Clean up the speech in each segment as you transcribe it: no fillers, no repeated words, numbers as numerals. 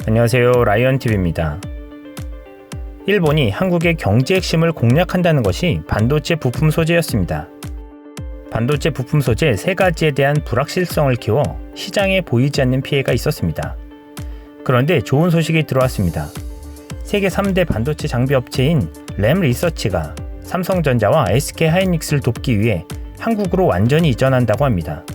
안녕하세요. 라이언TV입니다. 일본이 한국의 경제 핵심을 공략한다는 것이 반도체 부품 소재였습니다. 반도체 부품 소재 3가지에 대한 불확실성을 키워 시장에 보이지 않는 피해가 있었습니다. 그런데 좋은 소식이 들어왔습니다. 세계 3대 반도체 장비 업체인 램 리서치가 삼성전자와 SK하이닉스를 돕기 위해 한국으로 완전히 이전한다고 합니다.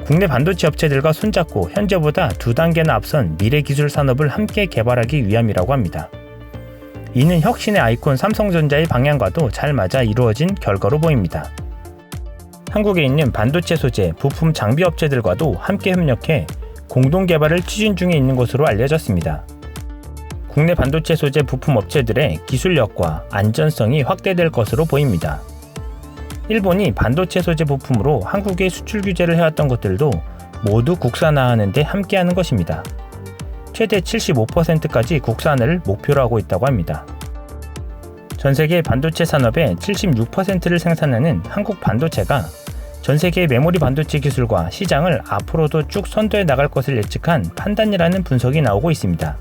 국내 반도체 업체들과 손잡고 현재보다 2단계나 앞선 미래 기술 산업을 함께 개발하기 위함이라고 합니다. 이는 혁신의 아이콘 삼성전자의 방향과도 잘 맞아 이루어진 결과로 보입니다. 한국에 있는 반도체 소재, 부품 장비 업체들과도 함께 협력해 공동 개발을 추진 중에 있는 것으로 알려졌습니다. 국내 반도체 소재 부품 업체들의 기술력과 안전성이 확대될 것으로 보입니다. 일본이 반도체 소재 부품으로 한국에 수출 규제를 해왔던 것들도 모두 국산화하는 데 함께하는 것입니다. 최대 75%까지 국산을 목표로 하고 있다고 합니다. 전 세계 반도체 산업의 76%를 생산하는 한국 반도체가 전 세계의 메모리 반도체 기술과 시장을 앞으로도 쭉 선도해 나갈 것을 예측한 판단이라는 분석이 나오고 있습니다.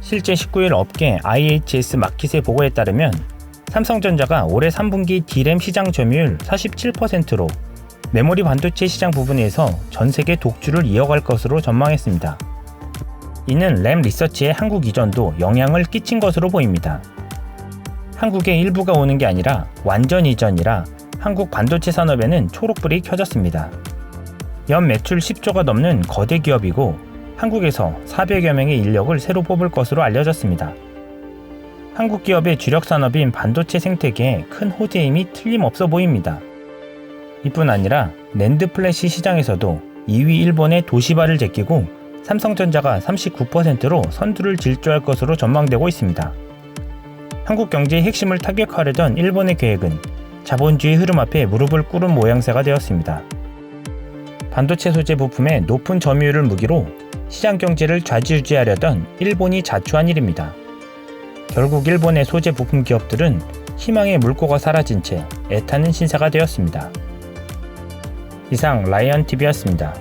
실제 19일 업계 IHS 마켓의 보고에 따르면 삼성전자가 올해 3분기 D램 시장 점유율 47%로 메모리 반도체 시장 부분에서 전 세계 독주를 이어갈 것으로 전망했습니다. 이는 램 리서치의 한국 이전도 영향을 끼친 것으로 보입니다. 한국의 일부가 오는 게 아니라 완전 이전이라 한국 반도체 산업에는 초록불이 켜졌습니다. 연 매출 10조가 넘는 거대 기업이고 한국에서 400여 명의 인력을 새로 뽑을 것으로 알려졌습니다. 한국 기업의 주력 산업인 반도체 생태계에 큰 호재임이 틀림없어 보입니다. 이뿐 아니라 낸드 플래시 시장에서도 2위 일본의 도시바를 제끼고 삼성전자가 39%로 선두를 질주할 것으로 전망되고 있습니다. 한국 경제의 핵심을 타격하려던 일본의 계획은 자본주의 흐름 앞에 무릎을 꿇은 모양새가 되었습니다. 반도체 소재 부품의 높은 점유율을 무기로 시장 경제를 좌지우지하려던 일본이 자초한 일입니다. 결국 일본의 소재 부품 기업들은 희망의 물꼬가 사라진 채 애타는 신세가 되었습니다. 이상 라이언TV였습니다.